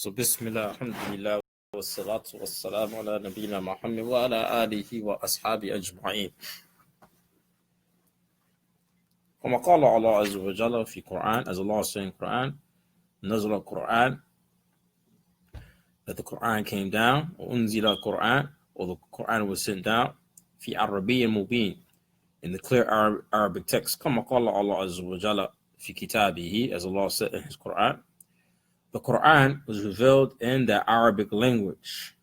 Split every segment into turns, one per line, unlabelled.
So Bismillah, Alhamdulillah, wassalatu wassalamu ala nabina Muhammad wa ala alihi wa ashabi ajma'in. كما قال الله عز وجل في Quran, as Allah is saying in Quran, نزل Quran, that the Quran came down, وأنزل Quran, or the Quran was sent down, في عربي مبين, in the clear Arabic text. كما قال الله عز وجل في كتابه, as Allah said in His Quran. The Quran was revealed in the Arabic language.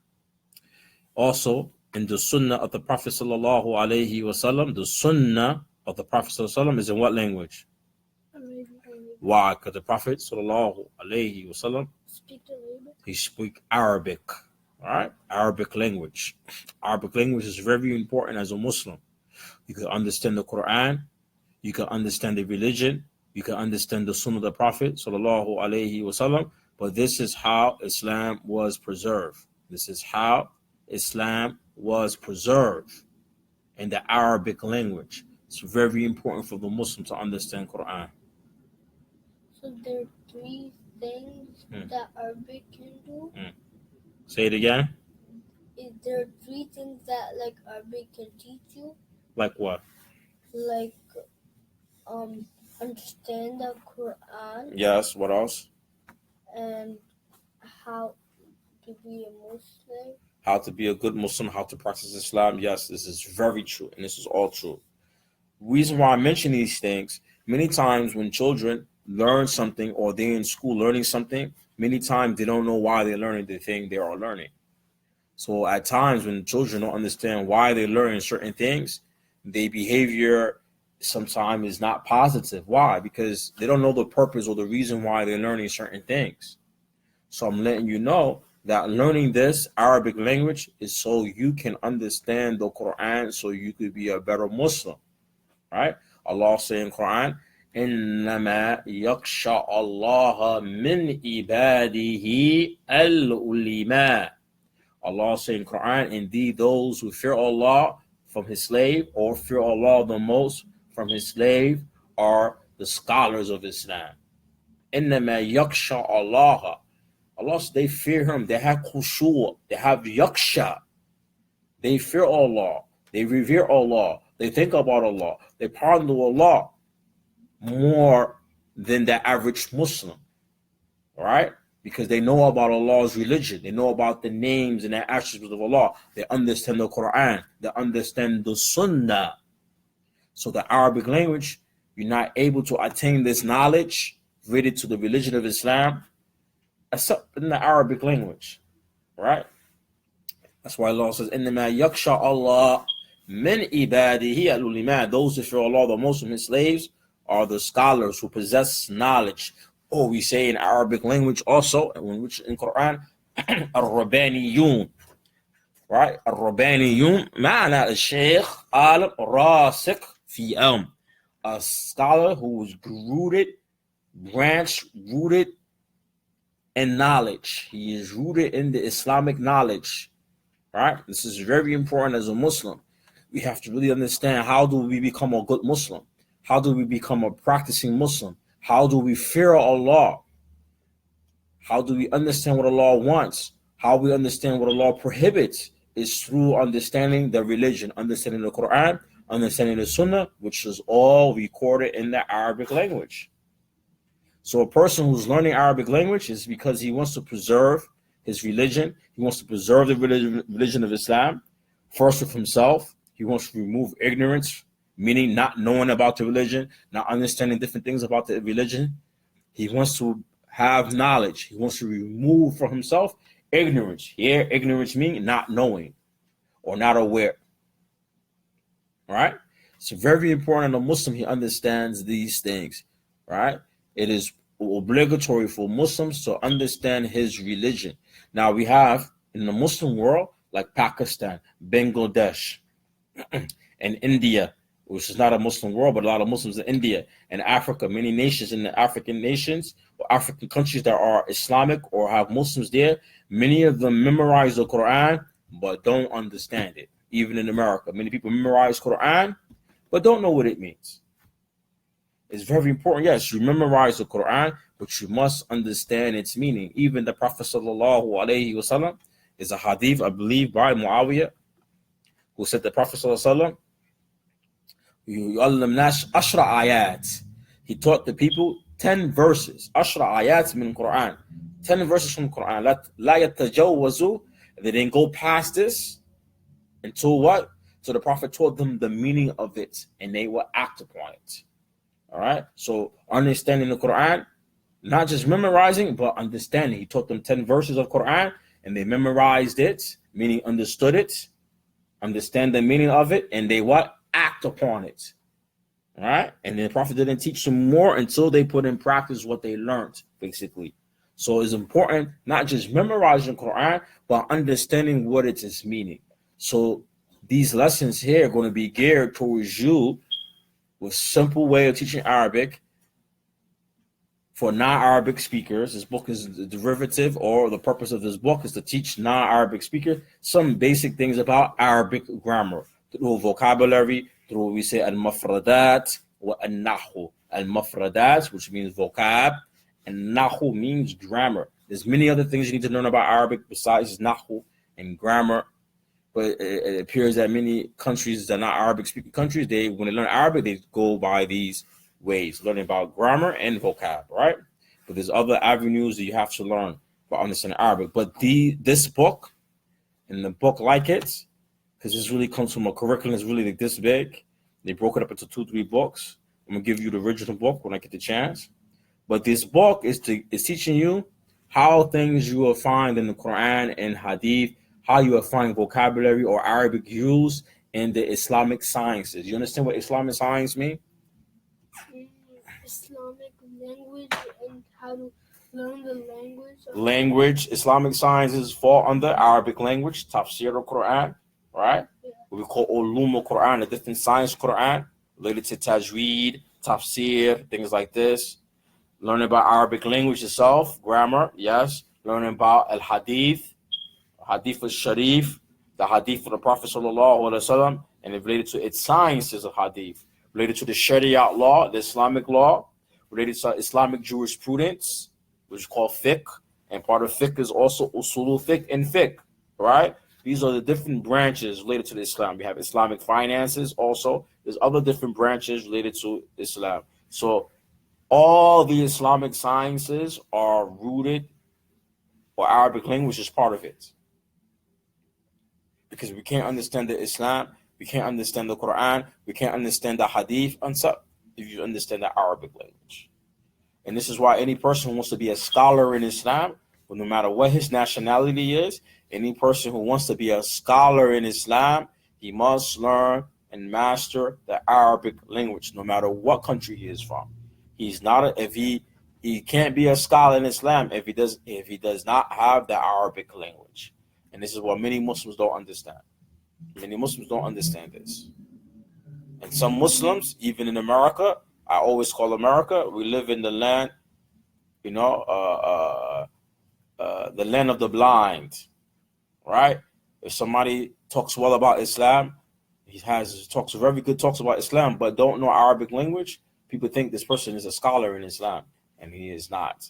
Also, in the Sunnah of the Prophet sallallahu alaihi wasallam, the Sunnah of the Prophet sallallahu alaihi wasallam is in what language? Why? Because the Prophet sallallahu alaihi wasallam, he speak Arabic, right? Arabic language. Arabic language is very important as a Muslim. You can understand the Quran, you can understand the religion, you can understand the Sunnah of the Prophet sallallahu alaihi wasallam. But this is how Islam was preserved. This is how Islam was preserved in the Arabic language. It's very important for the Muslim to understand Quran.
So there are three things that Arabic can do?
Say it again.
Is there three things that Arabic can teach you?
Like what?
Like understand the Quran.
Yes, what else?
And how to be a Muslim.
How to be a good Muslim, how to practice Islam. Yes, this is very true, and this is all true. Reason why I mention these things, many times when children learn something or they're in school learning something, many times they don't know why they're learning the thing they are learning. So at times when children don't understand why they're learning certain things, their behavior sometimes is not positive. Why? Because they don't know the purpose or the reason why they're learning certain things. So I'm letting you know that learning this Arabic language is so you can understand the Quran, so you could be a better Muslim. Right? Allah saying in Quran, إِنَّمَا يَخْشَى اللَّهَ مِنْ عِبَادِهِ الْعُلَمَاء. Allah saying in Quran, indeed those who fear Allah from His slave, or fear Allah the most from His slave, are the scholars of Islam. إِنَّمَا يَخْشَى اللَّهَ. Allah says they fear Him, they have khushu', they have yaksha. They fear Allah, they revere Allah, they think about Allah, they ponder Allah more than the average Muslim, right? Because they know about Allah's religion, they know about the names and the attributes of Allah, they understand the Quran, they understand the Sunnah. So the Arabic language, you're not able to attain this knowledge related to the religion of Islam except in the Arabic language, right? That's why Allah says, إِنَّمَا يَخْشَى اللَّهَ مِنْ عِبَادِهِ الْعُلَمَاء. Those who fear Allah the most from His slaves are the scholars who possess knowledge. Or we say in Arabic language also, which in Quran, الربانيون, right? الربانيون معنى الشيخ عالم راسخ في علم. A scholar who is rooted in knowledge. He is rooted in the Islamic knowledge, right? This is very important as a Muslim. We have to really understand, how do we become a good Muslim? How do we become a practicing Muslim? How do we fear Allah? How do we understand what Allah wants? How we understand what Allah prohibits is through understanding the religion, understanding the Quran, understanding the Sunnah, which is all recorded in the Arabic language. So a person who's learning Arabic language is because he wants to preserve his religion. He wants to preserve the religion of Islam, first of himself. He wants to remove ignorance, meaning not knowing about the religion, not understanding different things about the religion. He wants to have knowledge. He wants to remove from himself ignorance. Here, ignorance means not knowing or not aware. Right? It's very important a Muslim, he understands these things. Right? It is obligatory for Muslims to understand his religion. Now we have in the Muslim world, like Pakistan, Bangladesh, and India, which is not a Muslim world, but a lot of Muslims in India and Africa, many nations in the African nations or African countries that are Islamic or have Muslims there, many of them memorize the Quran but don't understand it. Even in America, many people memorize Quran but don't know what it means. It's very important. Yes, you memorize the Quran, but you must understand its meaning. Even the Prophet sallallahu alaihi wasallam is a hadith, I believe, by Muawiyah, who said the Prophet sallallahu alaihi wasallam, ashra ayat. He taught the people 10 verses. Ashra ayat min Quran. 10 verses from Quran. La yatajawwazu. They didn't go past this until what? So the Prophet taught them the meaning of it, and they will act upon it. All right. So understanding the Quran, not just memorizing, but understanding. He taught them 10 verses of Quran, and they memorized it, meaning understood it, understand the meaning of it, and they what? Act upon it. All right. And the Prophet didn't teach them more until they put in practice what they learned, basically. So it's important not just memorizing Quran, but understanding what it is meaning. So these lessons here are going to be geared towards you with simple way of teaching Arabic for non-Arabic speakers. This book is the derivative, or the purpose of this book is to teach non-Arabic speakers some basic things about Arabic grammar, through vocabulary, through we say al-mafradat wa al-nahu. Al-mafradat, which means vocab, and nahu means grammar. There's many other things you need to learn about Arabic besides nahu and grammar. But it appears that many countries that are not Arabic-speaking countries, when they learn Arabic, they go by these ways, learning about grammar and vocab, right? But there's other avenues that you have to learn for understanding Arabic. But this book and the book like it, because this really comes from a curriculum that's really like this big. They broke it up into 2-3 books. I'm gonna give you the original book when I get the chance. But this book is teaching you how things you will find in the Quran and Hadith, how you will find vocabulary or Arabic use in the Islamic sciences. You understand what Islamic science mean?
Islamic language and how to learn the language.
Language, Islamic sciences fall under Arabic language, tafsir al-Quran, right?
Yeah.
What we call ulum al-Quran, the different science Quran, related to tajweed, tafsir, things like this. Learning about Arabic language itself, grammar, yes. Learning about al-Hadith, Hadith al-Sharif, the Hadith of the Prophet sallallahu alaihi wasallam, and related to its sciences of Hadith, related to the Sharia law, the Islamic law, related to Islamic jurisprudence, which is called fiqh, and part of fiqh is also usul fiqh and fiqh, right? These are the different branches related to the Islam. We have Islamic finances also. There's other different branches related to Islam. So all the Islamic sciences are rooted, or Arabic language is part of it. Because we can't understand the Islam, we can't understand the Quran, we can't understand the Hadith until if you understand the Arabic language. And this is why any person who wants to be a scholar in Islam, well, no matter what his nationality is, any person who wants to be a scholar in Islam, he must learn and master the Arabic language, no matter what country he is from. He's not he can't be a scholar in Islam if he does not have the Arabic language. And this is what many Muslims don't understand. Many Muslims don't understand this. And some Muslims, even in America, I always call America, we live in the land, the land of the blind, right? If somebody talks well about Islam, talks very good talks about Islam, but don't know Arabic language, people think this person is a scholar in Islam, and he is not.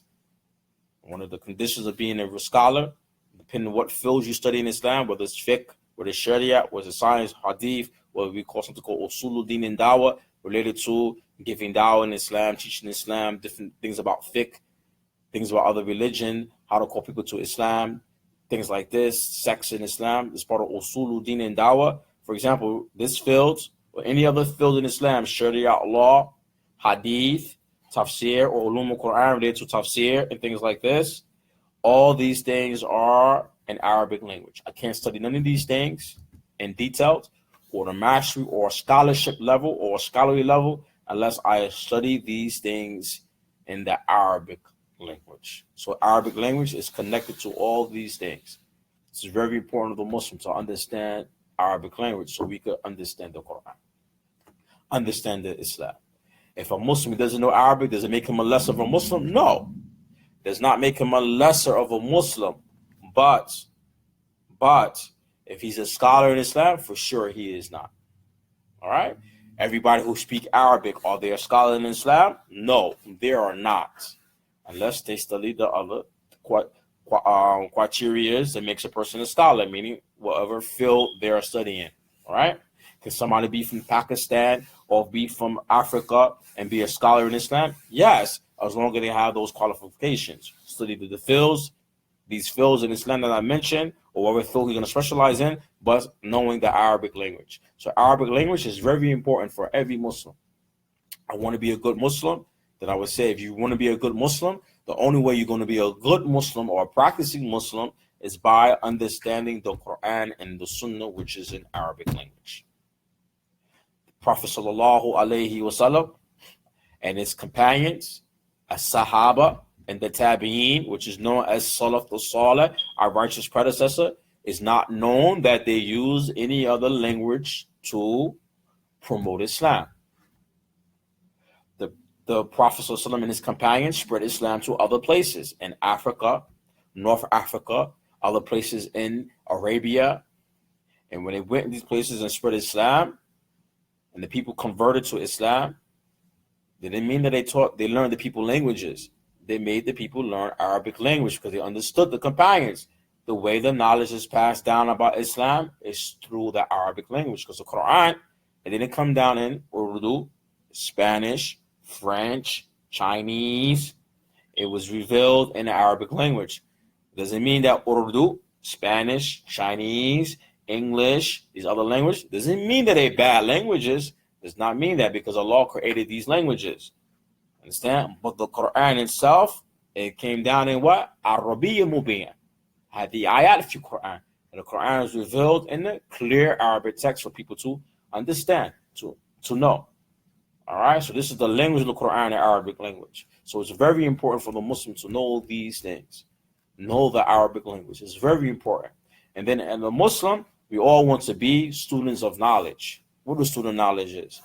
One of the conditions of being a scholar, depending on what fields you study in Islam, whether it's fiqh, whether it's Sharia, whether it's science, hadith, what we call something called usuluddin and dawah, related to giving dawah in Islam, teaching Islam, different things about fiqh, things about other religion, how to call people to Islam, things like this, sex in Islam, is part of usuluddin and dawah. For example, this field or any other field in Islam, Sharia law, hadith, tafsir, or ulum al-Quran related to tafsir and things like this, all these things are in Arabic language. I can't study none of these things in detail or a mastery or a scholarship level or a scholarly level unless I study these things in the Arabic language. So Arabic language is connected to all these things. It's very important to the Muslim to understand Arabic language so we could understand the Quran, understand the Islam. If a Muslim doesn't know Arabic, does it make him a lesser of a Muslim? No. Does not make him a lesser of a Muslim. But if he's a scholar in Islam, for sure he is not. All right? Everybody who speak Arabic, are they a scholar in Islam? No, they are not, unless they study the other criteria that makes a person a scholar, meaning whatever field they are studying. All right? Can somebody be from Pakistan or be from Africa and be a scholar in Islam? Yes, as long as they have those qualifications. Study the fields, these fields in Islam that I mentioned, or whatever field you're going to specialize in, but knowing the Arabic language. So Arabic language is very important for every Muslim. I want to be a good Muslim, then I would say if you want to be a good Muslim, the only way you're going to be a good Muslim or a practicing Muslim is by understanding the Quran and the Sunnah, which is in Arabic language. The Prophet sallallahu alaihi wasallam and his companions, as Sahaba, and the Tabi'een, which is known as Salaf al-Salih, our righteous predecessor, is not known that they use any other language to promote Islam. The Prophet ﷺ and his companions spread Islam to other places in Africa, North Africa, other places in Arabia. And when they went in these places and spread Islam, and the people converted to Islam, they didn't mean that they learned the people languages. They made the people learn Arabic language because they understood the companions. The way the knowledge is passed down about Islam is through the Arabic language, because the Quran, it didn't come down in Urdu, Spanish, French, Chinese. It was revealed in the Arabic language. Doesn't mean that Urdu, Spanish, Chinese, English, these other languages, doesn't mean that they're bad languages. Does not mean that, because Allah created these languages. Understand? But the Quran itself, it came down in what? Arabiya Mubin. Had the ayat of the Quran. And the Quran is revealed in the clear Arabic text for people to understand, to know. All right? So this is the language of the Quran, the Arabic language. So it's very important for the Muslim to know these things. Know the Arabic language. It's very important. And then as a Muslim, we all want to be students of knowledge. What does student knowledge is?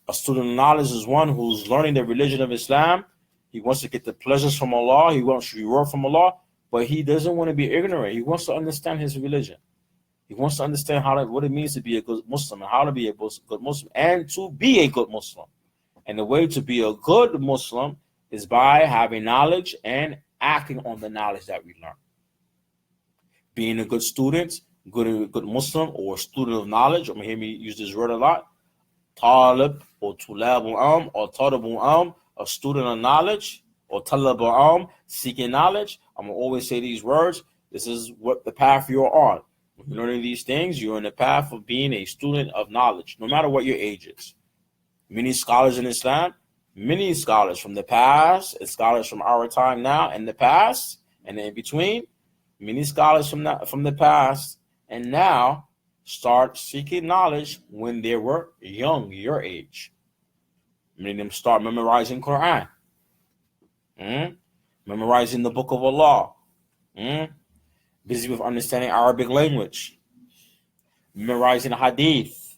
A student of knowledge is one who's learning the religion of Islam. He wants to get the pleasures from Allah. He wants reward from Allah. But he doesn't want to be ignorant. He wants to understand his religion. He wants to understand what it means to be a good Muslim and how to be a good Muslim and to be a good Muslim. And the way to be a good Muslim is by having knowledge and acting on the knowledge that we learn. Being a good student, good Muslim, or student of knowledge. I'm going to hear me use this word a lot. Talib or tulabul or talibul a student of knowledge, or talabul seeking knowledge. I'm going to always say these words. This is what the path you're on. When you're learning these things, you're in the path of being a student of knowledge, no matter what your age is. Many scholars in Islam, many scholars from the past, and scholars from our time now, and the past, and in between, many scholars from the past and now start seeking knowledge when they were young, your age. Many of them start memorizing Quran, memorizing the Book of Allah, busy with understanding Arabic language, memorizing Hadith,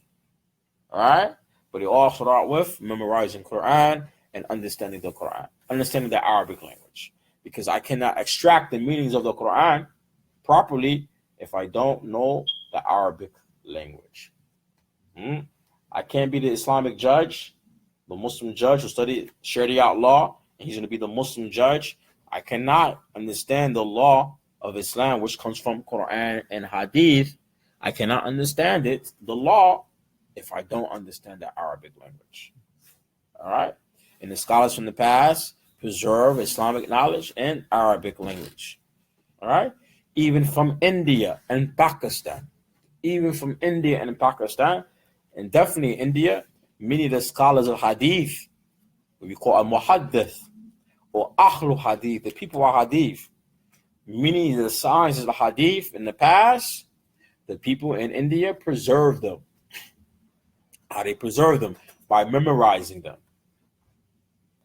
all right? But they all start with memorizing Quran and understanding the Quran, understanding the Arabic language. Because I cannot extract the meanings of the Quran properly if I don't know the Arabic language. I can't be the Islamic judge, the Muslim judge who studied Sharia law, and he's going to be the Muslim judge. I cannot understand the law of Islam, which comes from Quran and Hadith. I cannot understand it, the law, if I don't understand the Arabic language. All right? And the scholars from the past preserve Islamic knowledge and Arabic language. All right? Even from India and Pakistan. And definitely India, many of the scholars of Hadith, what we call a muhaddith, or ahlu Hadith, the people of Hadith, many of the sciences of Hadith in the past, the people in India preserve them. How they preserve them? By memorizing them.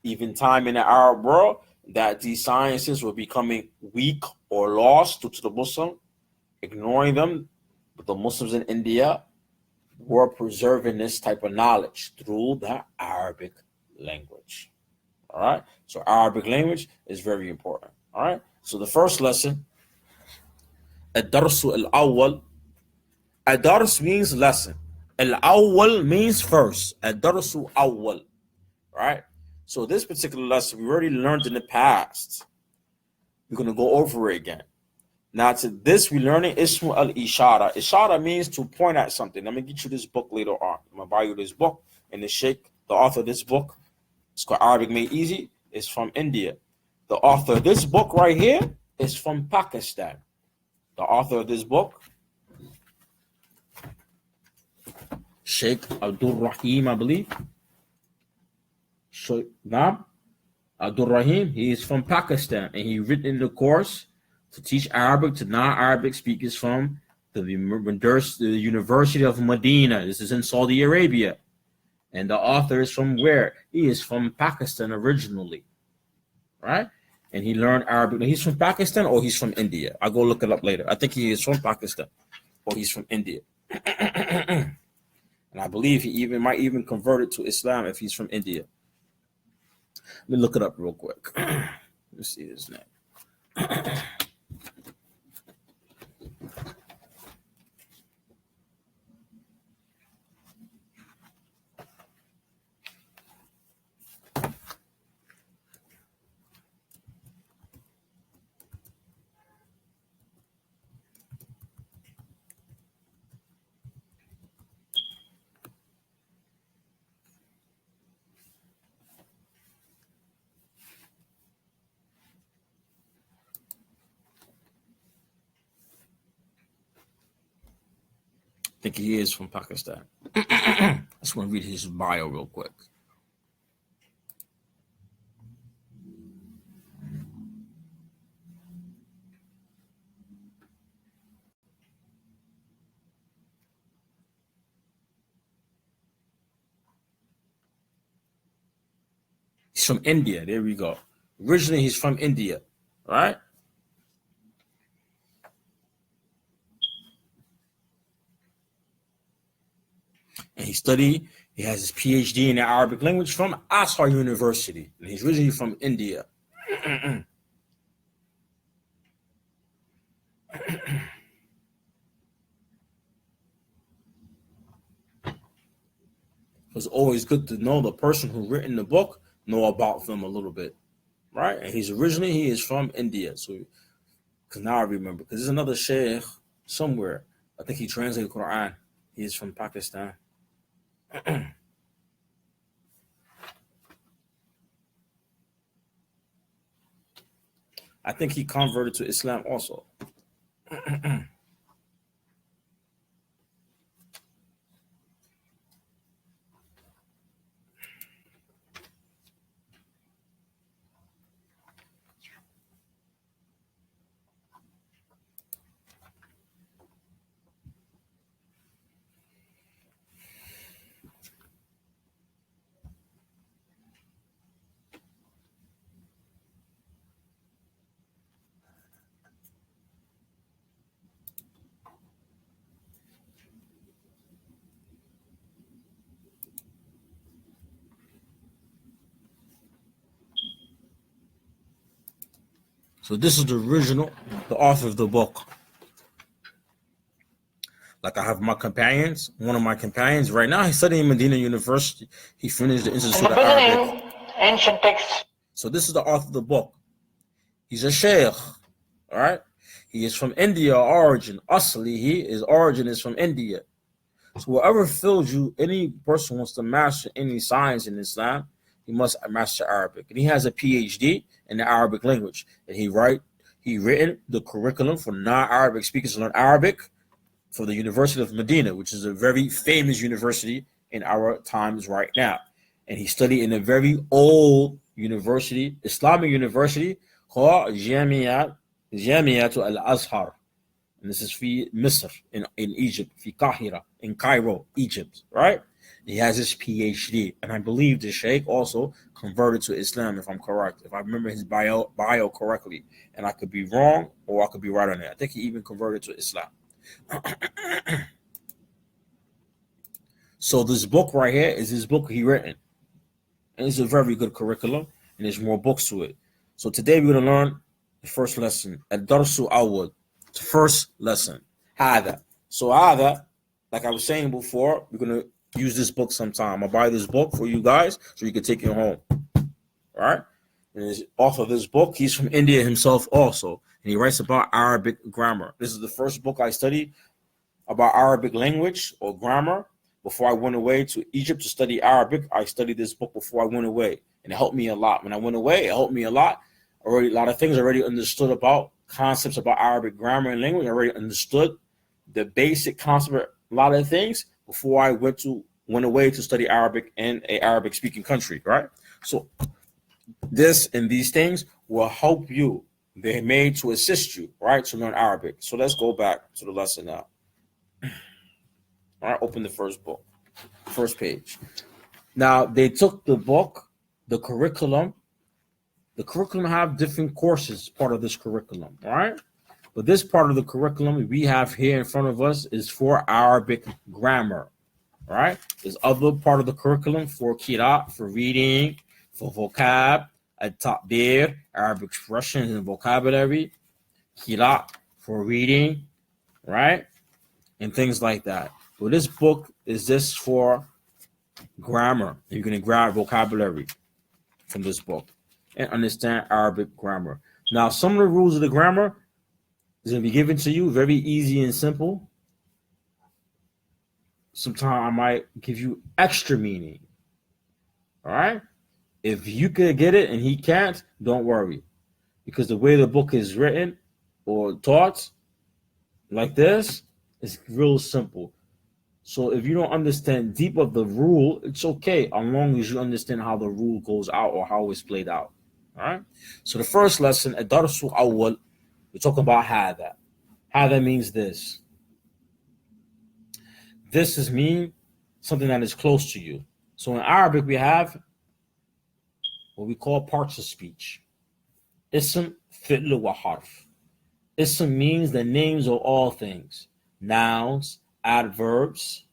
Even time in the Arab world that these sciences were becoming weak or lost due to the Muslim, ignoring them, but the Muslims in India were preserving this type of knowledge through the Arabic language. All right? So Arabic language is very important. All right? So the first lesson, ad-darsu al-awwal. Ad-dars means lesson. Al-awwal means first. Ad-darsu awwal. Right? So this particular lesson we already learned in the past. We're going to go over it again. Now to this we're learning Ismu al-Ishara. Ishara means to point at something. I'm going to get you this book later on. I'm going to buy you this book. And the Sheikh, the author of this book, it's called Arabic Made Easy. It's from India. The author of this book right here is from Pakistan. The author of this book, Sheikh Abdul Rahim, I believe. Sheikh Abdul Rahim, he is from Pakistan, and he written the course to teach Arabic to non-Arabic speakers from the University of Madinah. This is in Saudi Arabia. And the author is from where? He is from Pakistan originally. Right? And he learned Arabic. He's from Pakistan or he's from India. I'll go look it up later. I think he is from Pakistan or he's from India. And I believe he might even convert it to Islam if he's from India. Let me look it up real quick. Let's see his name. I think he is from Pakistan. I just want to read his bio real quick. He's from India. There we go. Originally, he's from India, right? And he has his PhD in the Arabic language from Azhar University. And he's originally from India. It's always good to know the person who written the book, know about them a little bit, right? And he is from India. So, because now I remember, because there's another sheikh somewhere. I think he translated Quran. He is from Pakistan. I think he converted to Islam also. So this is the author of the book. Like I have one of my companions right now, he's studying Medina University. He finished the Institute of Arabic.
Ancient texts.
So this is the author of the book. He's a sheikh, all right? He is from India origin. Asli, his origin is from India. So whatever fills you, any person wants to master any science in Islam, he must master Arabic. And he has a PhD in the Arabic language. And he written the curriculum for non-Arabic speakers to learn Arabic for the University of Madinah, which is a very famous university in our times right now. And he studied in a very old university, Islamic university, called Jamiat al-Azhar. And this is في Misr in Egypt, في Qahira, in Cairo, Egypt, right? He has his PhD. And I believe the Sheikh also converted to Islam, if I'm correct, if I remember his bio correctly. And I could be wrong or I could be right on that. I think he even converted to Islam. So this book right here is his book he written. And it's a very good curriculum. And there's more books to it. So today we're going to learn the first lesson. Ad-Darsu Awwal. The first lesson. Hada. So Hada like I was saying before, we're gonna use this book sometime. I'll buy this book for you guys so you can take it home. All right. And his author of this book, he's from India himself also, and he writes about Arabic grammar. This is the first book I studied about Arabic language or grammar. Before I went away to Egypt to study Arabic, I studied this book before I went away, and it helped me a lot. When I went away, it helped me a lot. Already, a lot of things I already understood about concepts about Arabic grammar and language. I already understood the basic concept of a lot of things before I went away to study Arabic in a Arabic speaking country. Right. So this and these things will help you. They're made to assist you, right, to learn Arabic. So let's go back to the lesson now. All right, open the first book, first page. Now they took the book, the curriculum. The curriculum have different courses, part of this curriculum, all right? But this part of the curriculum we have here in front of us is for Arabic grammar, all right? There's other part of the curriculum for qira, for reading, for vocab, at-ta'bir, Arabic expressions and vocabulary, qira for reading, right? And things like that. But this book is just for grammar. You're going to grab vocabulary from this book and understand Arabic grammar. Now, some of the rules of the grammar is going to be given to you very easy and simple. Sometimes I might give you extra meaning. All right? If you could get it and he can't, don't worry. Because the way the book is written or taught like this is real simple. So if you don't understand deep of the rule, it's okay as long as you understand how the rule goes out or how it's played out. All right. So the first lesson, Adarsu Awwal, we're talking about Hada. Hada means this. This is mean something that is close to you. So in Arabic, we have what we call parts of speech. Ism, fi'l, wa harf. Ism means the names of all things. Nouns, adverbs,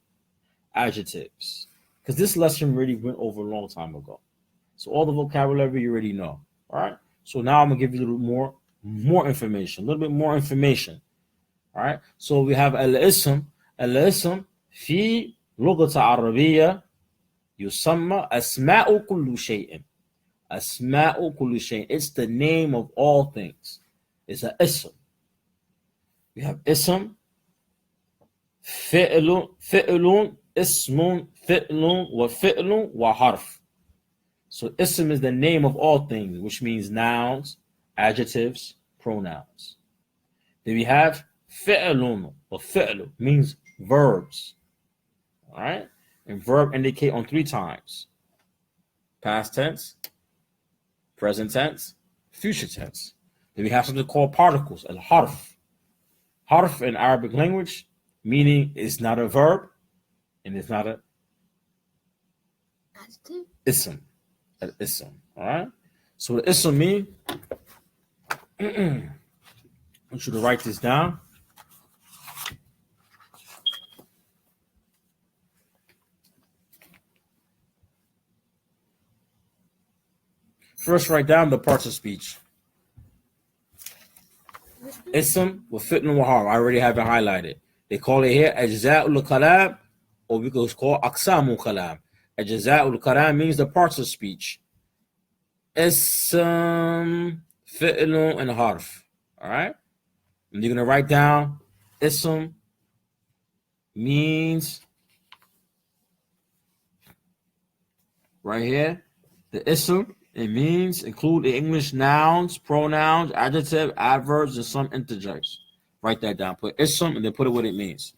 adjectives. Because this lesson really went over a long time ago. So all the vocabulary you already know. All right. So now I'm gonna give you a little more information, a little bit more information. All right. So we have al-ism. Al-ism في لغة عربية يسمى أسماء كل شيء. أسماء كل شيء. It's the name of all things. It's an ism. We have ism, فعل اسم فعل وفعل وحرف. So ism is the name of all things, which means nouns, adjectives, pronouns. Then we have فعل or فعل means verbs. All right? And verb indicate on 3 times. Past tense, present tense, future tense. Then we have something called particles, al-harf. Harf in Arabic language, meaning it's not a verb and it's not a ism. An ism. All right? So what ism mean? I want you to write this down. First, write down the parts of speech. Ism with fitna wa harf. I already have it highlighted. They call it here ajza'ul kalam, or we could call aqsamul kalam. Ajza'ul kalam means the parts of speech. Ism, fi'l, and harf. All right? And you're going to write down ism means right here. The ism, it means include the English nouns, pronouns, adjective, adverbs, and some interjects. Write that down. Put ism and then put it what it means.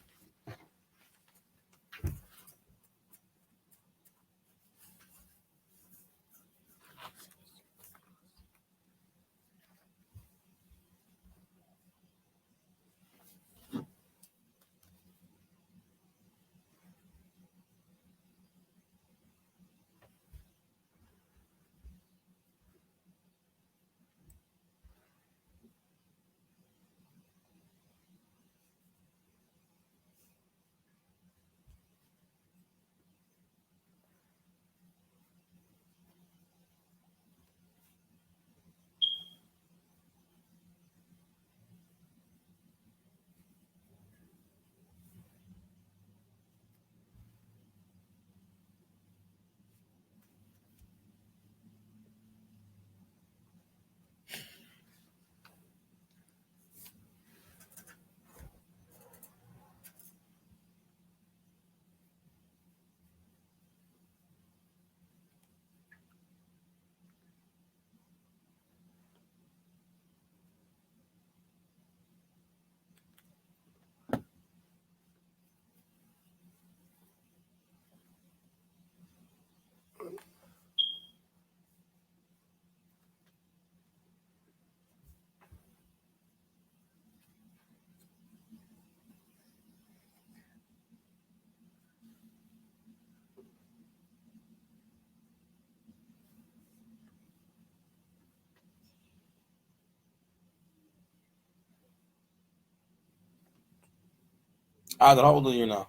Adel, how old are you now?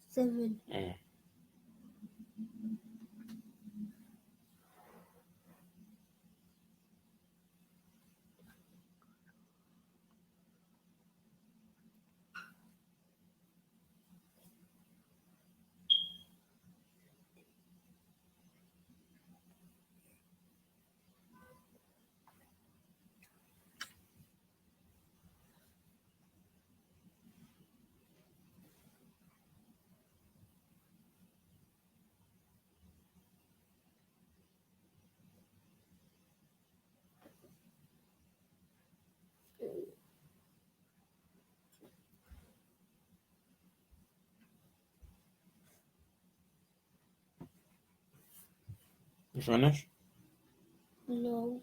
7.
You finished?
No.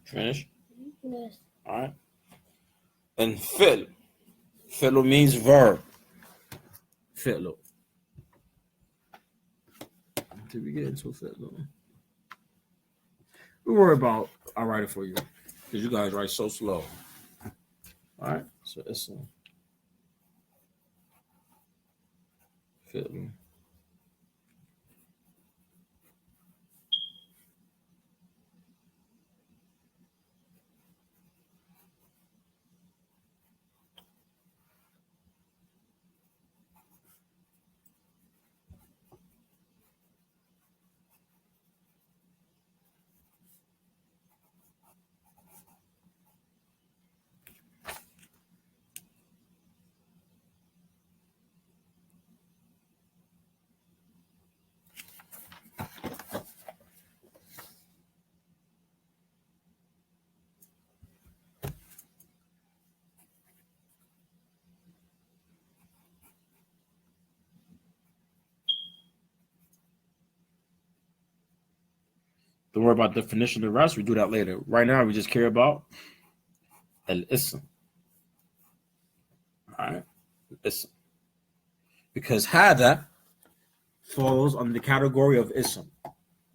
Finish?
Yes.
All right. And fi'l. Fi'l means verb. Fi'l. Did we get into fi'l? We worry about, I'll write it for you. Because you guys write so slow. All right. So it's fi'l. Don't worry about definition of the rest. We do that later. Right now, we just care about al-ism. All right? Ism. Because hada falls under the category of ism.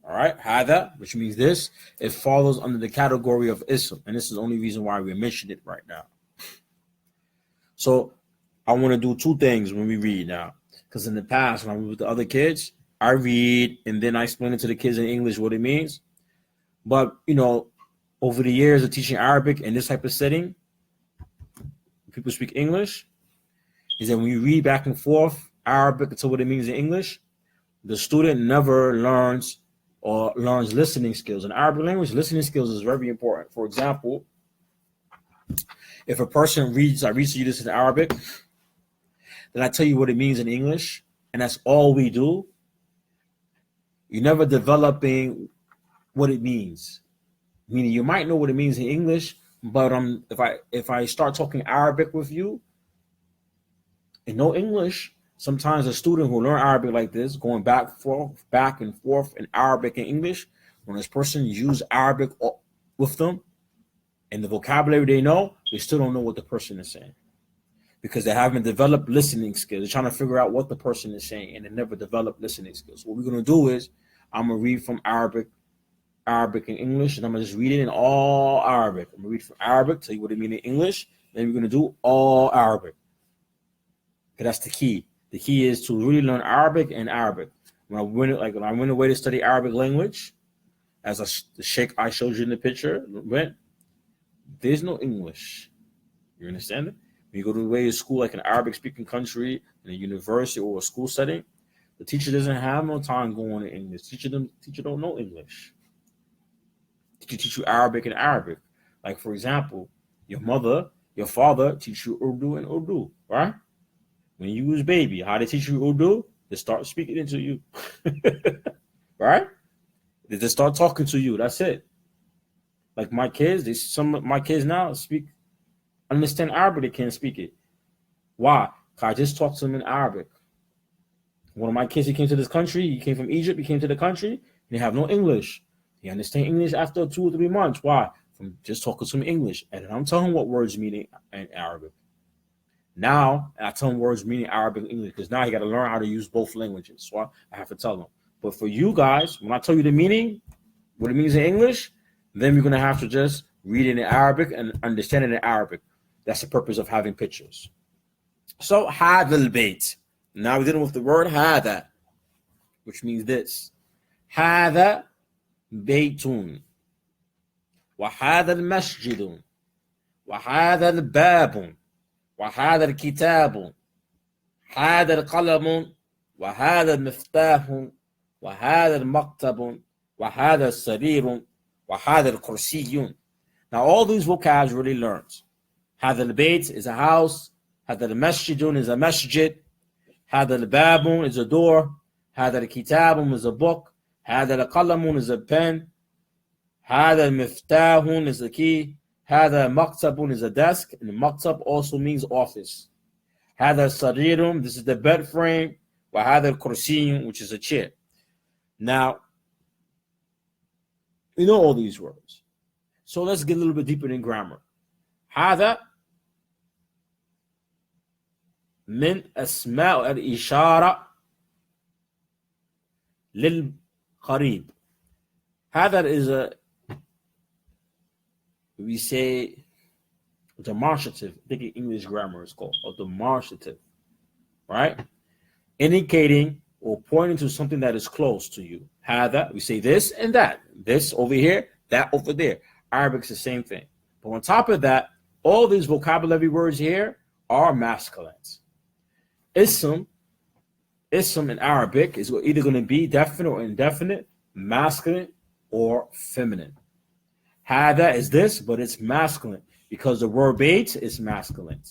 All right? Hada, which means this, it follows under the category of ism. And this is the only reason why we mentioned it right now. So I want to do two things when we read now. Because in the past, when I was with the other kids, I read and then I explain it to the kids in English what it means. But, over the years of teaching Arabic in this type of setting, people speak English, is that when you read back and forth Arabic to what it means in English, the student never learns listening skills. In Arabic language, listening skills is very important. For example, if a person reads, I read to you this in Arabic, then I tell you what it means in English, and that's all we do, you're never developing what it means. Meaning you might know what it means in English, but if I start talking Arabic with you and no English, Sometimes a student who learn Arabic like this, going back and forth in Arabic and English, when this person use Arabic with them and the vocabulary they know, they still don't know what the person is saying because they haven't developed listening skills. They're trying to figure out what the person is saying and they never developed listening skills. What we're gonna do is I'm gonna read from Arabic and English, and I'm gonna just read it in all Arabic. I'm gonna read from Arabic, tell you what it means in English, then we're gonna do all Arabic. That's the key. The key is to really learn Arabic and Arabic. When I went away to study Arabic language, as the sheikh I showed you in the picture went, there's no English. You understand it? When you go to away to school, like an Arabic-speaking country, in a university or a school setting, the teacher doesn't have no time going to English. Teacher don't know English. Teacher teach you Arabic and Arabic. Like for example, your father teach you Urdu and Urdu, right? When you was baby, how they teach you Urdu? They start speaking into you, right? They just start talking to you. That's it. Like my kids, some of my kids now understand Arabic. They can't speak it. Why? Because I just talked to them in Arabic. One of my kids, he came to this country. He came from Egypt. He came to the country. And they have no English. He understand English after 2 or 3 months. Why? From just talking to him English. And then I'm telling him what words mean in Arabic. Now, I tell him words meaning Arabic and English because now he got to learn how to use both languages. So I have to tell him. But for you guys, when I tell you the meaning, what it means in English, then we're going to have to just read it in Arabic and understand it in Arabic. That's the purpose of having pictures. So, هذا البيت. Now we're dealing with the word هذا, which means this. هذا بيت وهذا المسجد وهذا الباب وهذا الكتاب هذا القلم وهذا المفتاح وهذا المكتب وهذا السرير وهذا الكرسي. Now all these vocabs really learned. هذا البيت is a house. هذا المسجد is a masjid. هذا الباب is a door. هذا الكتاب is a book. هذا القلم is a pen. هذا المفتاح is a key. هذا مكتب is a desk, and مكتب also means office. هذا السرير, this is the bed frame. وهذا الكرسي, which is a chair. Now, you know all these words. So let's get a little bit deeper in grammar. هذا من أسماء الإشارة للقريب. هذا is a, we say, demonstrative. I think in English grammar is called a demonstrative, right? Indicating or pointing to something that is close to you. هذا, we say this and that. This over here, that over there. Arabic's the same thing. But on top of that, all these vocabulary words here are masculines. Ism in Arabic is either going to be definite or indefinite, masculine or feminine. Hada is this, but it's masculine because the word bait is masculine.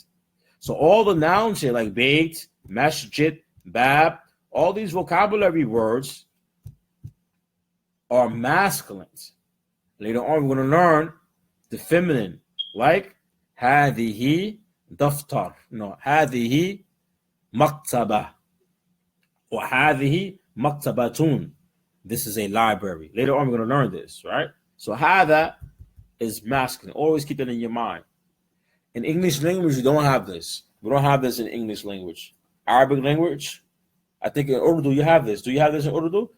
So all the nouns here like bait, masjid, bab, all these vocabulary words are masculine. Later on, we're going to learn the feminine, like هذه دفتر, no, هذه مكتبة, or هذه مكتبة. This is a library. Later on, we're going to learn this, right? So هذا is masculine. Always keep that in your mind. In English language, you don't have this. We don't have this in English language. Arabic language, I think in Urdu you have this. Do you have this in Urdu?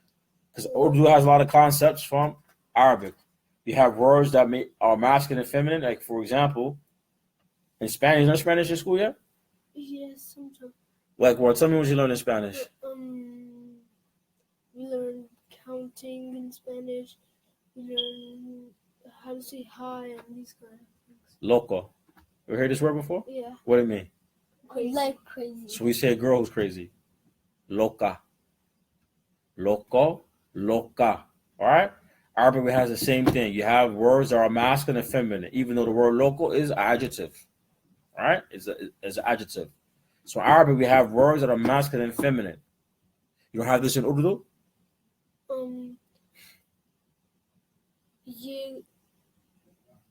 Because Urdu has a lot of concepts from Arabic. You have words that are masculine and feminine. Like, for example, in Spanish. You learn Spanish in school yet?
Yes, sometimes.
Like what? Tell me what you learn in Spanish.
We learn counting in Spanish. We learn how to say hi and these kind of things.
Loco. Ever heard this word before?
Yeah.
What do it mean?
Crazy. Like crazy.
So we say a girl who's crazy. Loca. Loco. Loca. All right? Arabic has the same thing. You have words that are masculine and feminine, even though the word local is adjective. All right? It's an adjective. So in Arabic, we have words that are masculine and feminine. You don't have this in Urdu?
Ye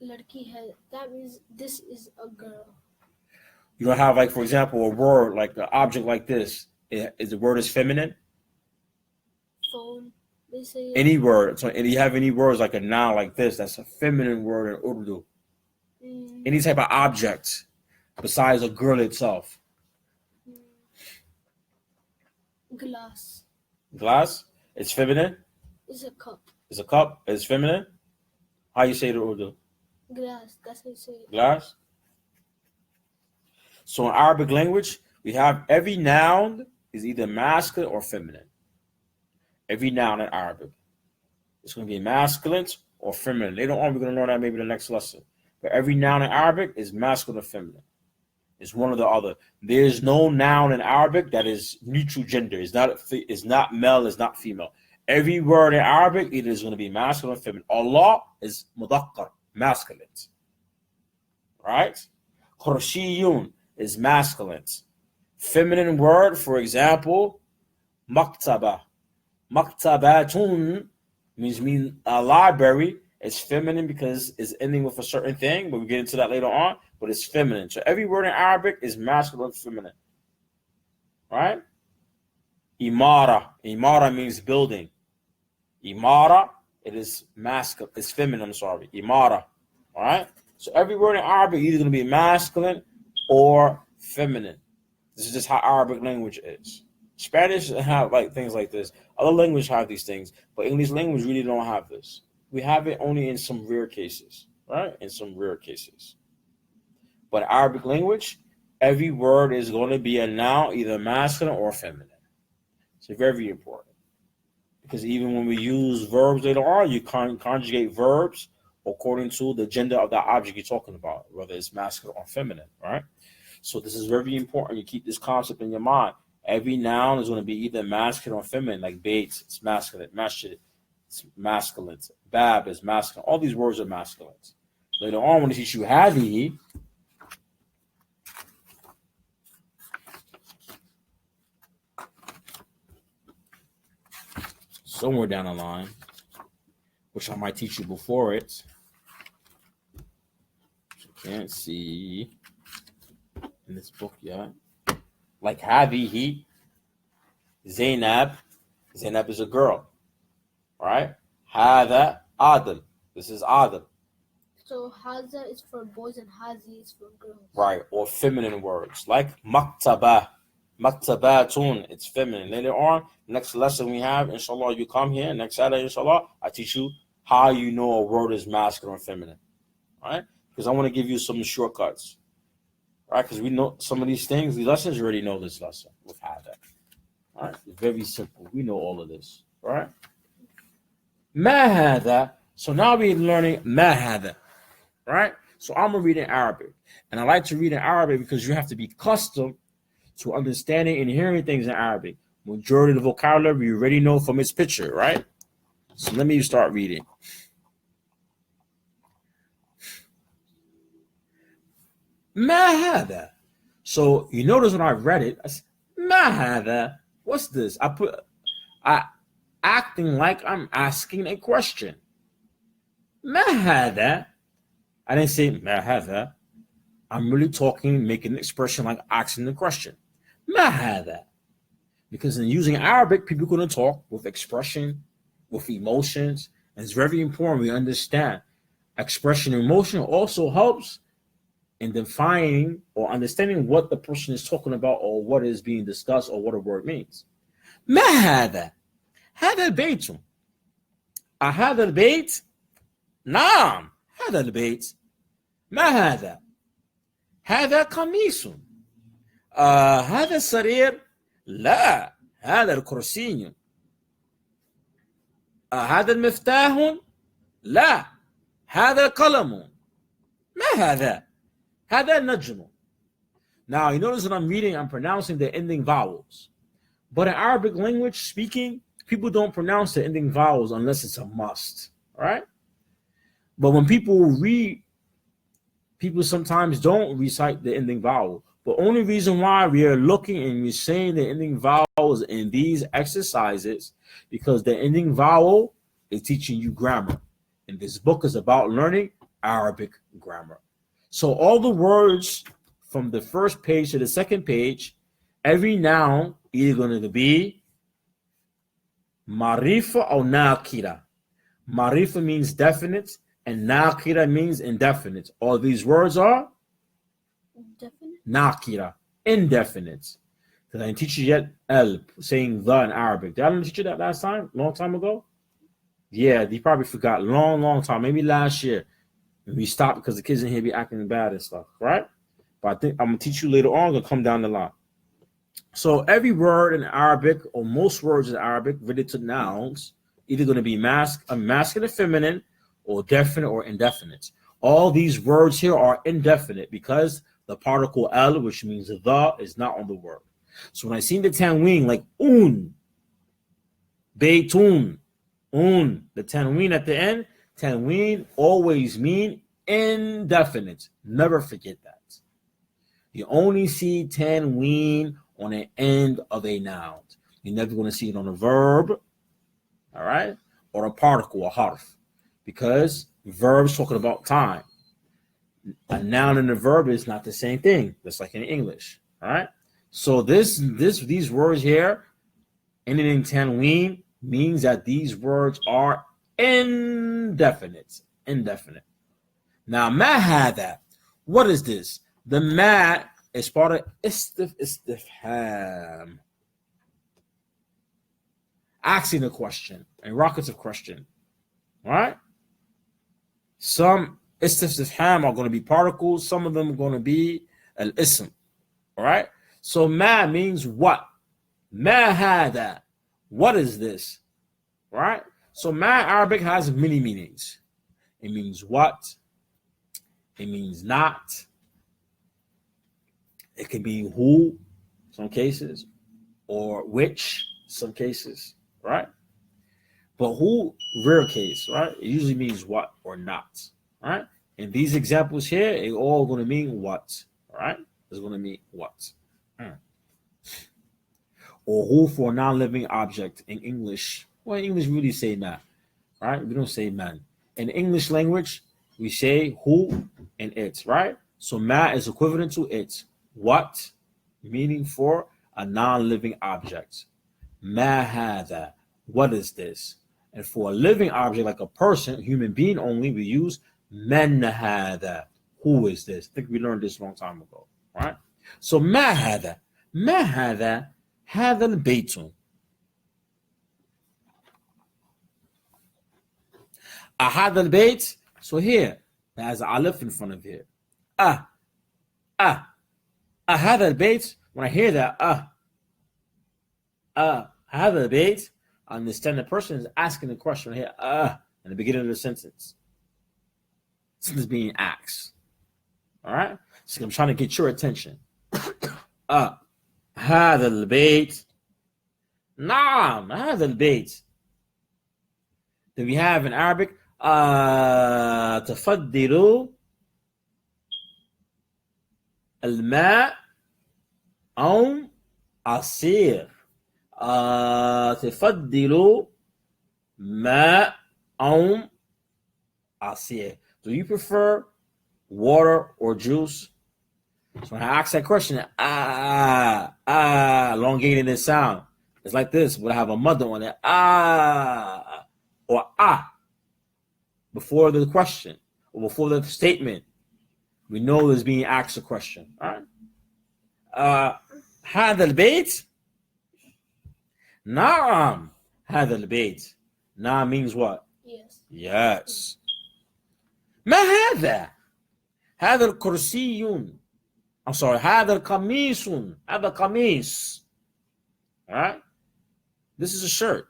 ladki hai. That means this is a girl.
You don't have, like, for example, a word, like an object like this. Is the word is feminine?
Phone. They say
Any word. So, and you have any words like a noun like this, that's a feminine word in Urdu. Any type of object besides a girl itself.
glass.
Glass, it's feminine.
It's a cup.
It's a cup, it's feminine. How you say it in Urdu?
Glass. That's how you say it.
Glass. So in Arabic language, we have every noun is either masculine or feminine. Every noun in Arabic. It's going to be masculine or feminine. Later on, we're going to learn that maybe in the next lesson. But every noun in Arabic is masculine or feminine. It's one or the other. There's no noun in Arabic that is neutral gender. It's not male, it's not female. Every word in Arabic either is going to be masculine or feminine. Allah is mudakkar, masculine. Right? Khurshiyun is masculine. Feminine word, for example, maktaba. Maktabatun means a library. It's feminine because it's ending with a certain thing, but we'll get into that later on. But it's feminine. So every word in Arabic is masculine and feminine. Right? Imara. Imara means building. Imara, it is masculine. It's feminine, I'm sorry. Imara. All right? So every word in Arabic is either going to be masculine or feminine. This is just how Arabic language is. Spanish have like things like this. Other languages have these things, but English language really don't have this. We have it only in some rare cases, right? In some rare cases. But Arabic language, every word is going to be a noun, either masculine or feminine. So very important. Because even when we use verbs later on, you conjugate verbs according to the gender of the object you're talking about, whether it's masculine or feminine, right? So this is very important. You keep this concept in your mind. Every noun is going to be either masculine or feminine, like Bates, it's masculine, Masjid, it's masculine, Bab is masculine. All these words are masculine. Later on, when I teach you Hadi, somewhere down the line, which I might teach you before it, you can't see in this book yet. Like Hadihi, Zainab. Zainab is a girl. Right? Hada Adam. This is Adam.
So Haza is for boys and Hazi is for girls.
Right. Or feminine words. Like Maktaba. Maktabatun. It's feminine. Later on, next lesson we have, inshallah, you come here. Next Saturday, inshallah, I teach you how you know a word is masculine or feminine. Right? Because I want to give you some shortcuts. Right, because we know some of these things, these lessons, you already know this lesson with Hada. All right, it's very simple. We know all of this. Right? Mahada. So now we're learning Mahada. Right? So I'm going to read in Arabic. And I like to read in Arabic because you have to be accustomed to understanding and hearing things in Arabic. Majority of the vocabulary you already know from its picture, right? So let me start reading. Mahada. So you notice when I read it, I said, Mahada. What's this? I acting like I'm asking a question. Mahada. I didn't say Mahada. I'm really talking, making an expression like asking the question. Mahada. Because in using Arabic, people are going to talk with expression, with emotions, and it's very important we understand. Expression and emotion also helps in defining or understanding what the person is talking about or what is being discussed or what a word means. ما هذا؟ هذا البيت. هذا البيت؟ نعم هذا البيت. ما هذا؟ هذا قميص. هذا السرير؟ لا هذا الكرسي. هذا المفتاح؟ لا هذا قلم. ما هذا؟ هذا النجم. Now, you notice that I'm reading, I'm pronouncing the ending vowels. But in Arabic language speaking, people don't pronounce the ending vowels unless it's a must, right? But when people read, people sometimes don't recite the ending vowel. The only reason why we are looking and we're saying the ending vowels in these exercises, because the ending vowel is teaching you grammar. And this book is about learning Arabic grammar. So all the words from the first page to the second page, Every noun either going to be marifa or nakira. Marifa means definite, and nakira means indefinite. All these words are
Definite.
nakira, indefinite. Because I didn't teach you yet saying the in Arabic. Did I not teach you that last time? Long time ago? Yeah, you probably forgot. Long time. Maybe last year. We stopped because the kids in here be acting bad and stuff, right? But I think I'm going to teach you later on. I'm going to come down the line. So every word in Arabic, or most words in Arabic related to nouns, either going to be masculine, feminine, or definite or indefinite. All these words here are indefinite because the particle al, which means the, is not on the word. So when I see the tanween, like baytun, the tanween at the end, tanween always mean indefinite. Never forget that. You only see tanween on the end of a noun. You're never going to see it on a verb, all right, or a particle, a harf, because verbs talking about time. A noun and a verb is not the same thing, just like in English, all right? So these words here, ending in tanween, means that these words are indefinite. Now, ma hada, what is this? The ma is part of istifham. Asking a question, a rocket question. All right? Some istifham are going to be particles, some of them are going to be al-ism. All right? So ma means what? Ma hada. What is this? All right? So ma Arabic has many meanings. It means what? It means not. It can be who, some cases, or which, some cases, right? But who, rare case, right? It usually means what or not, right? And these examples here, it all going to mean what, all right? It's going to mean what. Or who for a non-living object in English. Well, in English, we really say not, right? We don't say man. In English language, we say who and it, right? So ma is equivalent to it. What, meaning for a non-living object. Ma hada, what is this? And for a living object like a person, human being only, we use man hada. Who is this? I think we learned this a long time ago, right? So ma hada, hada al-baytun. Ahad al-bayt. So here, there's an aleph in front of here. Ahad al-bayt. When I hear that, ahad al-bayt, I understand the person is asking the question here, in the beginning of the sentence. Sentence being asked. All right? So I'm trying to get your attention. هذا البيت. نعم هذا البيت. Then we have in Arabic تفضل الماء أو عصير. تفضل ماء أو عصير. Do you prefer water or juice? So when I ask that question, elongating this sound. It's like this, but I have a mother on it, or before the question, or before the statement. We know there's being asked a question. All right. هذا البيت. نعم هذا البيت. نعم means what?
Yes.
Yes. ما هذا؟ هذا الكرسي. I'm sorry. هذا القميص. هذا قميص. All right. This is a shirt.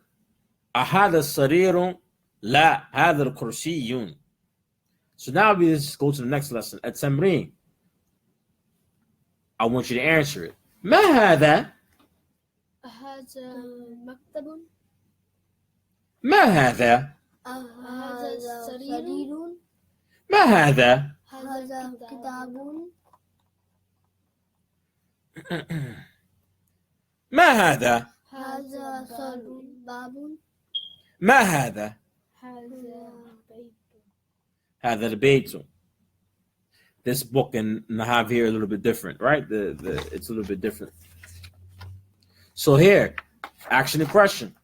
هذا السرير. لا هذا الكرسي. So now we just go to the next lesson. At Tamreen, I want you to answer it. ما هذا؟
هذا مكتب.
ما هذا؟
هذا سرير.
ما هذا؟
هذا كتاب.
ما هذا؟
هذا باب.
ما هذا؟
هذا بيت.
هذا البيت. This book and I have here a little bit different, right? It's a little bit different. So here, asking the question.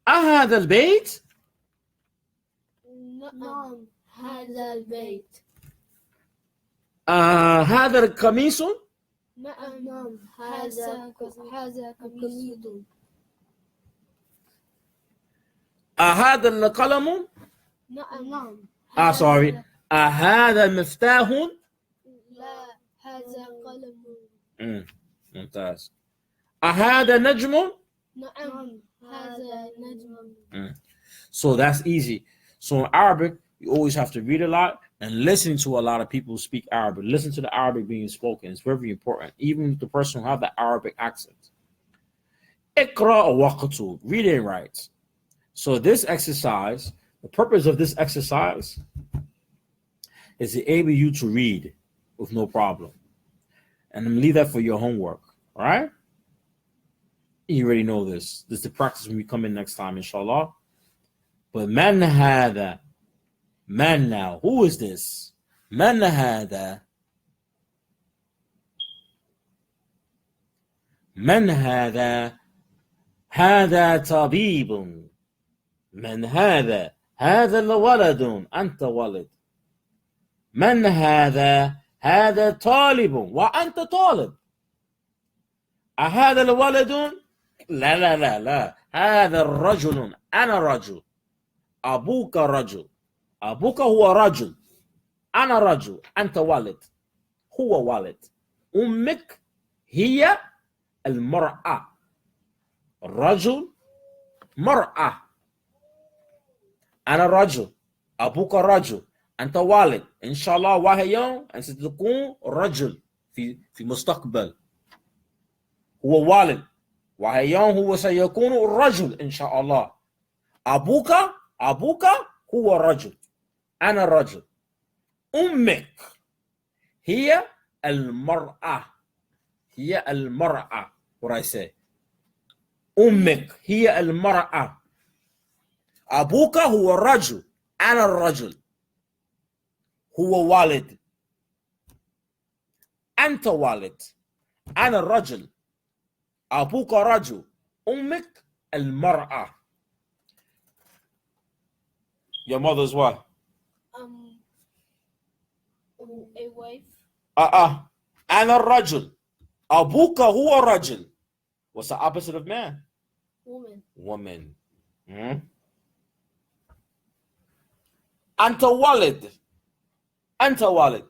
أهذا البيت؟
نعم هذا البيت.
هذا القميص؟
نعم هذا قميص.
هذا القلم؟
نعم
sorry. هذا مفتاح؟
لا هذا قلم.
ممتاز. هذا نجم؟
نعم هذا نجم.
So that's easy. So in Arabic, you always have to read a lot and listen to a lot of people speak Arabic. Listen to the Arabic being spoken. It's very important, even with the person who have the Arabic accent. Iqra waqtu, read and write. So this exercise, the purpose of this exercise is to enable you to read with no problem. And I'm gonna leave that for your homework. All right? You already know this. This is the practice when we come in next time, inshallah. But man hada. Man now. Who is this? Man hada. Man hada. هذا طبيب. من هذا؟ هذا الولد. أنت ولد. من هذا؟ هذا طالب وأنت طالب. أهذا الولد؟ لا لا لا لا، هذا الرجل. أنا رجل. أبوك رجل. أبوك هو رجل. أنا رجل. أنت ولد. هو ولد. أمك هي المرأة. رجل مرأة. أنا رجل. أبوك رجل. أنت والد. إن شاء الله واحد يوم أن ستكون رجل في مستقبل. هو والد. واحد يوم هو سيكون رجل إن شاء الله. أبوك هو رجل. أنا رجل. أمك هي المرأة. هي المرأة. What I say. أمك هي المرأة. أبوك هو الرجل. أنا الرجل. هو والد. أنت والد. أنا الرجل. أبوك رجل. أمك المرأة. Your mother's what?
A wife.
أنا الرجل. أبوك هو الرجل. What's the opposite of man?
Woman.
Woman. أنت ولد. أنت ولد.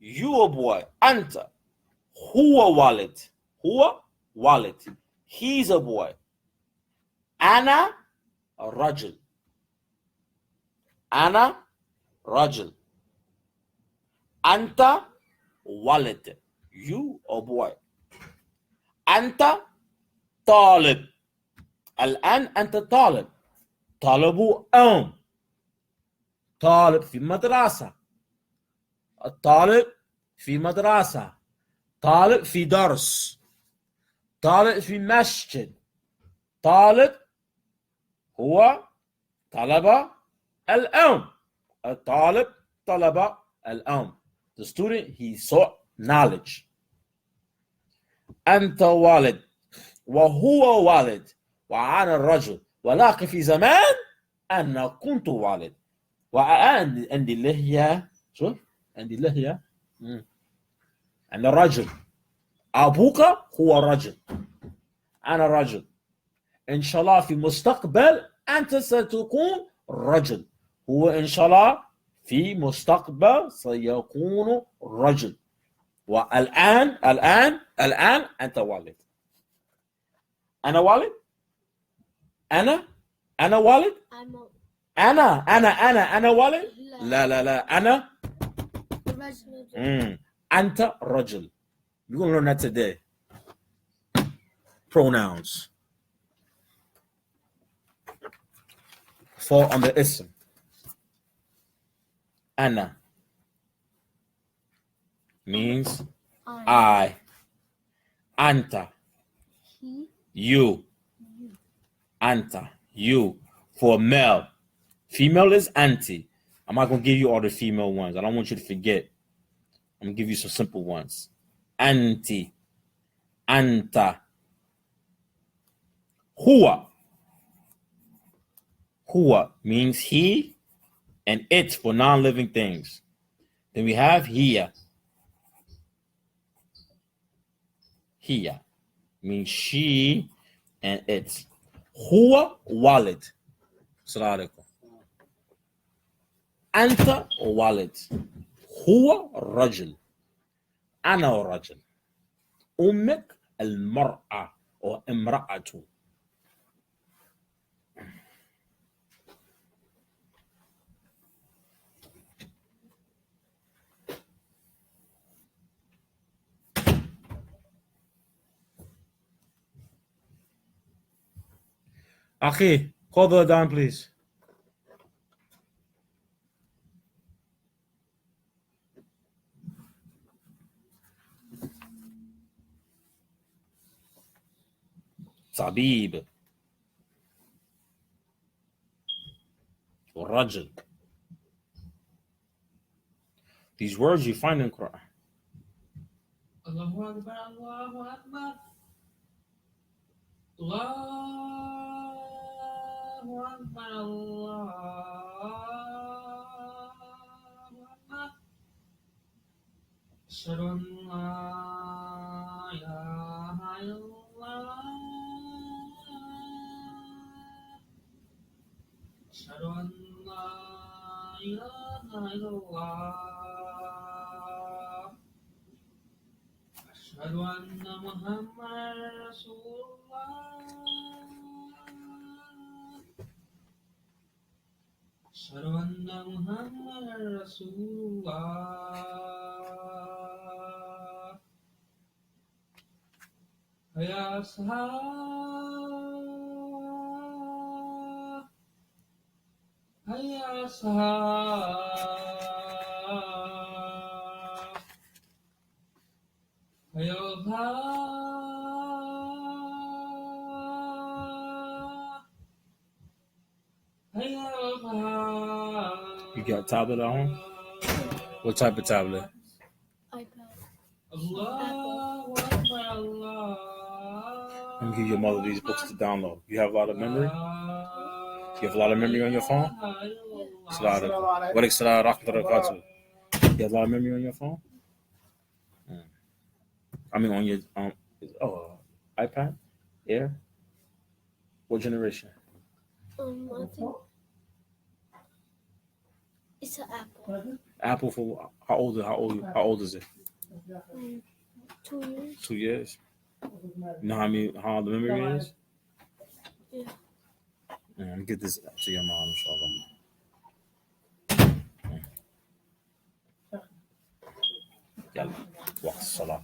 You a boy. أنت. هو ولد. هو ولد. He's a boy. أنا رجل. أنا رجل. أنت ولد. You a boy. أنت طالب. الآن أنت طالب. طالب طالب في مدرسة. الطالب في مدرسة. طالب في درس. طالب في مسجد. طالب هو طلب العلم. الطالب طلب العلم. The student, he sought knowledge. أنت والد وهو والد وأنا الرجل، ولكن في زمان أنا كنت والد وأنا عندي لحية. شوف عندي لحية. أنا رجل. أبوك هو رجل. أنا رجل. إن شاء الله في المستقبل أنت ستكون رجل. هو إن شاء الله في مستقبل سيكون رجل. والآن أنت والد. أنا والد. أنا والد. أنا والد. لا لا لا أنا
رجل.
أنت رجل. We're going to learn that today. Pronouns fall under ism. Ana means I. Anta,
He.
you. Anta, you. For male. Female is auntie. I'm not going to give you all the female ones. I don't want you to forget. I'm going to give you some simple ones. Auntie. Anta. Huwa. Huwa means he, and it for non-living things. Then we have hiya. Hiya means she and it. Huwa walid. Assalamu alaikum. Anta walid. Huwa rajul. Ana rajul. Ummek al-mar'a or imra'atu. Akhi, call the down, please. Tabib. Rajul. These words you find in Quran.
Allahu Akbar, Allahu Akbar. Allahu Akbar, Allahu Akbar. Ashhadu an la ilaha illallah. Ashhadu an la ilaha illallah. Ashhadu anna Muhammadan Rasulullah. Ashhadu anna Muhammadan Rasulullah. Ya sahab, ya sahab, ya
You got a tablet at home? What type of tablet?
iPad.
Let me give your mother these books to download. You have a lot of memory? You have a lot of memory on your phone? Assalamu alaikum. Wa alaikum salam wa rahmatullahi wa barakatuh. You have a lot of memory on your phone? I mean on your iPad? Air? What generation?
I think it's an Apple.
Apple for how old is it?
2 years.
2 years. You know how the memory is?
Yeah.
Let me get this to your mom, inshallah. Yalla, waqt salah.